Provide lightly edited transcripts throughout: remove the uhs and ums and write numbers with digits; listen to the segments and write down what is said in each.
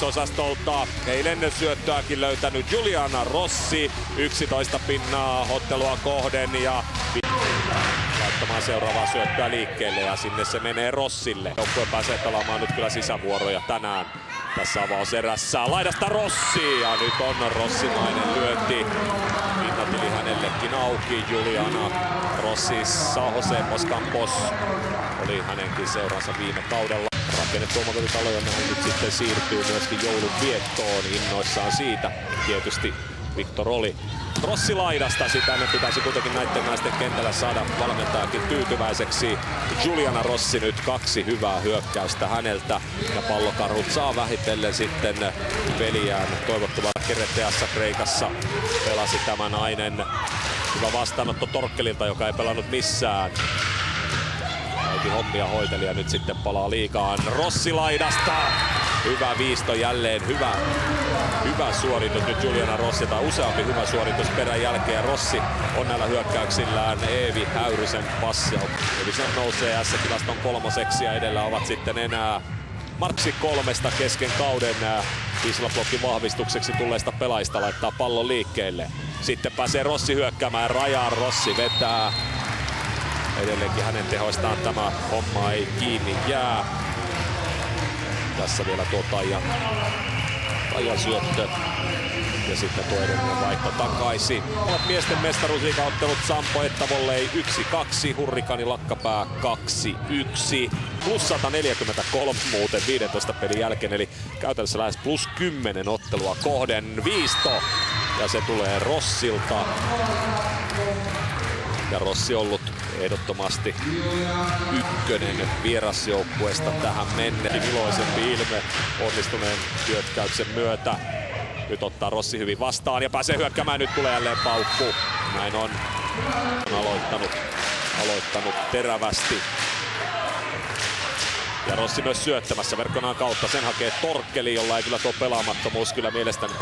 Osastolta eilen syöttöäkin löytänyt Giuliano Rossi 11 pinnaa ottelua kohden ja laittamaan seuraavaa syöttöä liikkeelle ja sinne se menee Rossille. Joukkue pääsee pelaamaan nyt kyllä sisävuoroja tänään tässä avauserässä. Laidasta Rossi ja nyt on rossimainen lyönti. Pinnatili hänellekin auki. Giuliano Rossi San Jose Campos oli hänenkin seuransa viime kaudella. Rakennettu omakotitalo, jonne hän nyt sitten siirtyy myöskin joulun viettoon. Innoissaan siitä tietysti Victor oli. Rossi laidasta, sitä ne pitäisi kuitenkin näiden naisten kentällä saada valmentajakin tyytyväiseksi. Giuliano Rossi nyt 2 hyvää hyökkäystä häneltä ja pallokarhut saa vähitellen sitten peliään. Toivottavasti Kereteassa Kreikassa pelasi tämä nainen. Hyvä vastaanotto Torkkelilta, joka ei pelannut missään. Äiti hommia hoiteli ja nyt sitten palaa liigaan. Rossi laidasta. Hyvä viisto jälleen, hyvä suoritus nyt Giuliano Rossi, tai useampi hyvä suoritus perän jälkeen. Rossi on näillä hyökkäyksillään Eevi Häyrysen passi. Eevisen nousee S-tilaston 3. ja edellä ovat sitten enää Marksi 3 kesken kauden Wisla-blokin vahvistukseksi tulleista pelaajista laittaa pallon liikkeelle. Sitten pääsee Rossi hyökkäämään rajaan, Rossi vetää. Edelleenkin hänen tehoistaan tämä homma ei kiinni jää. Tässä vielä tuo Taijan syöttö ja sitten tuo edellinen vaihto takaisin. Miesten mestaruusliigaottelut Sampo Ettavollei 1-2, Hurrikaani Lakkapää 2-1. Plus 143 muuten 15 pelin jälkeen, eli käytännössä lähes plus 10 ottelua kohden. Viisto ja se tulee Rossilta. Ja Rossi ollut ehdottomasti ykkönen vierasjoukkueesta tähän menneen. Iloisempi ilme onnistuneen hyökkäyksen myötä. Nyt ottaa Rossi hyvin vastaan ja pääsee hyökkäämään. Nyt tulee jälleen paukku. Näin on aloittanut terävästi. Ja Rossi myös syöttämässä verkkonaan kautta. Sen hakee Torkkeli, jolla ei kyllä tuo pelaamattomuus kyllä mielestäni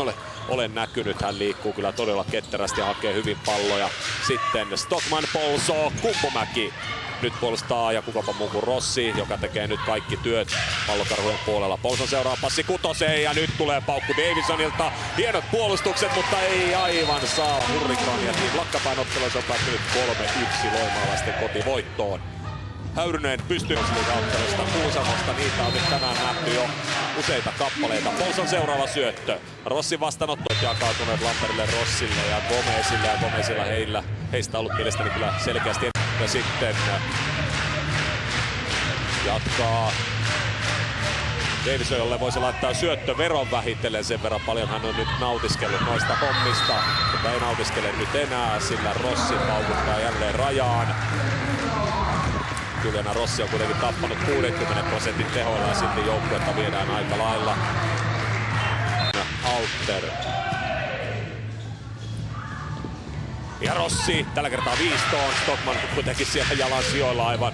ole näkynyt. Hän liikkuu kyllä todella ketterästi ja hakee hyvin palloja. Sitten Stockman, Polso, Kumpumäki. Nyt puolustaa ja kukapa muu kuin Rossi, joka tekee nyt kaikki työt pallokarhujen puolella. Polson seuraa passi Kutoseen ja nyt tulee paukku Davisonilta. Hienot puolustukset, mutta ei aivan saa Hurrikaania. Lakkapään ottelussa on päättynyt 3-1 loimaalaisten kotivoittoon. Häyrynen pystyy ottelusta Kuusamosta, niitä on nyt tänään nähty jo useita kappaleita. Polson seuraava syöttö. Rossin vastaanotto jakautuneet Lamperille, Rossille ja Gomezille. Ja Gomezilla heistä on ollut mielestäni kyllä selkeästi. Ja sitten jatkaa Davison, jolle voisi laittaa syöttöveron vähitellen. Sen verran paljon hän on nyt nautiskellut noista hommista, mutta ei nautiskele nyt enää, sillä Rossi paukuttaa jälleen rajaan. Giuliano Rossi on kuitenkin tappanut 60% tehoilla ja silti joukkuetta viedään aika lailla. Alter. Ja Rossi tällä kertaa viistoon. Stockman kuitenkin siellä jalan sijoilla aivan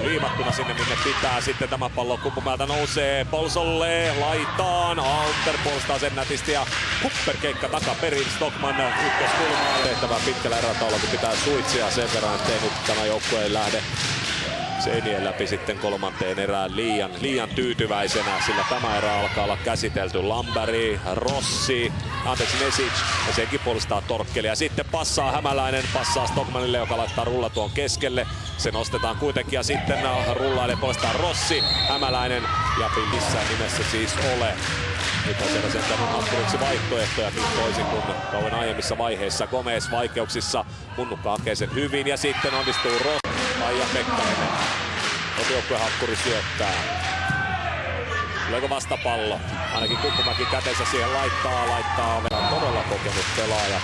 liimattuna sinne minne pitää. Sitten tämä pallo Kumpumäeltä nousee Polsolle laitaan. Alter puolustaa sen nätisti ja Hupperkeikka takaperin. Stockman ykköskulmaan. Tehtävää pitkällä erätaululla, kun pitää suitsia sen verran, ettei nyt tämä joukkue ei lähde seinien läpi sitten kolmanteen erään liian tyytyväisenä, sillä tämä erä alkaa olla käsitelty. Lamberi, Rossi, Mesic ja senkin puolustaa Torkkeli. Ja sitten passaa Hämäläinen, passaa Stockmanille, joka laittaa rulla tuon keskelle. Se nostetaan kuitenkin ja sitten rullailee puolestaan Rossi, Hämäläinen ja missään nimessä siis ole. Nyt on siellä sentään unohtuneeksi vaihtoehtoja toisin kuin kauan aiemmissa vaiheissa. Gomez vaikeuksissa, Munnukka hakee sen hyvin ja sitten onnistuu Rossi. Aija Pekkarinen. Kotijoukkuehakkuri syöttää. Tuleeko vastapallo? Ainakin Kumpumäki kätensä siihen laittaa. Todella kokenut pelaaja.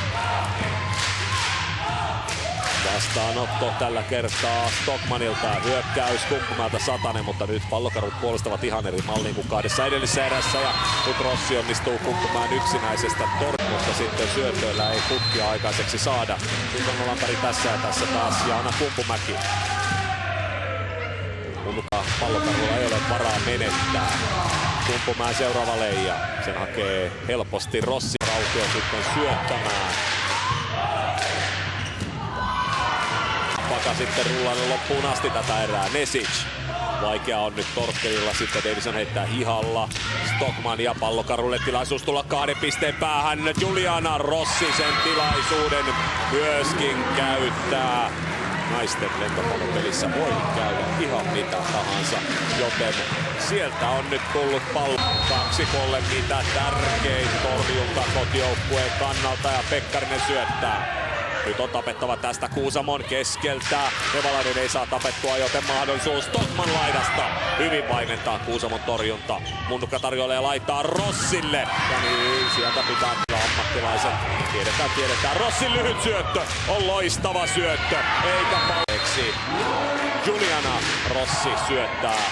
Vastaanotto tällä kertaa Stockmanilta. Hyökkäys Kumpumäeltä Satanen, mutta nyt pallokarhut puolustavat ihan eri malliin kuin kahdessa edellisessä erässä. Ja nyt Rossi onnistuu Kumpumäen yksinäisestä torjusta. Sitten syötöillä ei putkia aikaiseksi saada. Nyt on Lampari tässä ja tässä taas Jaana Kumpumäki. Munnukka pallokarhulla ei ole varaa menettää. Kumpumäen seuraava leija. Sen hakee helposti Rossi. Rautio sitten syöttämään. laittaa sitten rullalle loppuun asti tätä erää. Nesic. Vaikea on nyt Torkkelilla, sitten Davison heittää hihalla. Stockman ja pallokarulle tilaisuus tulla 2 pisteen päähän. Juliana Rossi sen tilaisuuden myöskin käyttää. Naisten lentopallopelissä voi käydä ihan mitä tahansa, joten sieltä on nyt tullut pallo kaksikolle mitä tärkein torjunta kotijoukkueen kannalta ja Pekkarinen syöttää. Nyt on tapettava tästä Kuusamon keskeltä. Nevalainen ei saa tapettua, joten mahdollisuus Stockman laidasta. Hyvin vaimentaa Kuusamon torjunta. Munnukka tarjoilee laittaa Rossille. Ja niin, sieltä pitää ammattilaisen. Tiedetään. Rossin lyhyt syöttö on loistava syöttö. Eikä palleeksi. Juliana Rossi syöttää.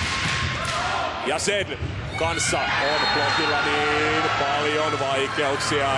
Ja sen kanssa on blogilla niin paljon vaikeuksia.